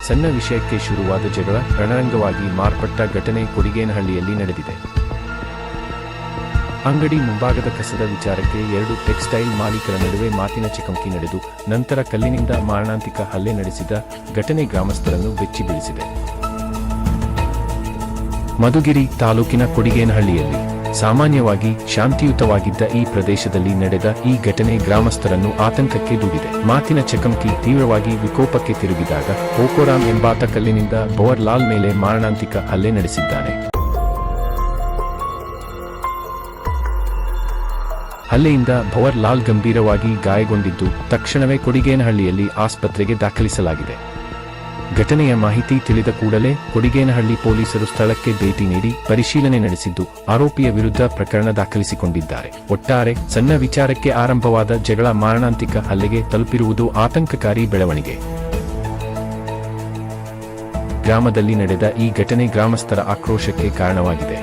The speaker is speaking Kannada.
ಸಣ್ಣ ವಿಷಯಕ್ಕೆ ಶುರುವಾದ ಜಗಳ ರಣರಂಗವಾಗಿ ಮಾರ್ಪಟ್ಟ ಘಟನೆ ಕೊಡಿಗೇನಹಳ್ಳಿಯಲ್ಲಿ ನಡೆದಿದೆ. ಅಂಗಡಿ ಮುಂಭಾಗದ ಕಸದ ವಿಚಾರಕ್ಕೆ 2 ಟೆಕ್ಸ್ಟೈಲ್ ಮಾಲೀಕರ ನಡುವೆ ಮಾತಿನ ಚಕಮಕಿ ನಡೆದು ನಂತರ ಕಲ್ಲಿನಿಂದ ಮಾರಣಾಂತಿಕ ಹಲ್ಲೆ ನಡೆಸಿದ ಘಟನೆ ಗ್ರಾಮಸ್ಥರನ್ನು ಬೆಚ್ಚಿ ಬೀಳಿಸಿದೆ. ಮಧುಗಿರಿ ತಾಲೂಕಿನ ಕೊಡಿಗೇನಹಳ್ಳಿಯಲ್ಲಿ ಸಾಮಾನ್ಯವಾಗಿ ಶಾಂತಿಯುತವಾಗಿದ್ದ ಈ ಪ್ರದೇಶದಲ್ಲಿ ನಡೆದ ಈ ಘಟನೆ ಗ್ರಾಮಸ್ಥರನ್ನು ಆತಂಕಕ್ಕೆ ದೂಡಿದೆ. ಮಾತಿನ ಚಕಮಕಿ ತೀವ್ರವಾಗಿ ವಿಕೋಪಕ್ಕೆ ತಿರುಗಿದಾಗ ಕೋಕೋರಾಮ್ ಎಂಬಾತ ಕಲ್ಲಿನಿಂದ ಭವರ್ ಲಾಲ್ ಮೇಲೆ ಮಾರಣಾಂತಿಕ ಹಲ್ಲೆ ನಡೆಸಿದ್ದಾನೆ. ಹಲ್ಲೆಯಿಂದ ಭವರ್ ಲಾಲ್ ಗಂಭೀರವಾಗಿ ಗಾಯಗೊಂಡಿದ್ದು ತಕ್ಷಣವೇ ಕೊಡಿಗೇನಹಳ್ಳಿಯಲ್ಲಿ ಆಸ್ಪತ್ರೆಗೆ ದಾಖಲಿಸಲಾಗಿದೆ. ಘಟನೆಯ ಮಾಹಿತಿ ತಿಳಿದ ಕೂಡಲೇ ಕೊಡಿಗೇನಹಳ್ಳಿ ಪೊಲೀಸರು ಸ್ಥಳಕ್ಕೆ ಭೇಟಿ ನೀಡಿ ಪರಿಶೀಲನೆ ನಡೆಸಿದ್ದು ಆರೋಪಿಯ ವಿರುದ್ಧ ಪ್ರಕರಣ ದಾಖಲಿಸಿಕೊಂಡಿದ್ದಾರೆ. ಒಟ್ಟಾರೆ ಸಣ್ಣ ವಿಚಾರಕ್ಕೆ ಆರಂಭವಾದ ಜಗಳ ಮಾರಣಾಂತಿಕ ಹಲ್ಲೆಗೆ ತಲುಪಿರುವುದು ಆತಂಕಕಾರಿ ಬೆಳವಣಿಗೆ. ಗ್ರಾಮದಲ್ಲಿ ನಡೆದ ಈ ಘಟನೆ ಗ್ರಾಮಸ್ಥರ ಆಕ್ರೋಶಕ್ಕೆ ಕಾರಣವಾಗಿದೆ.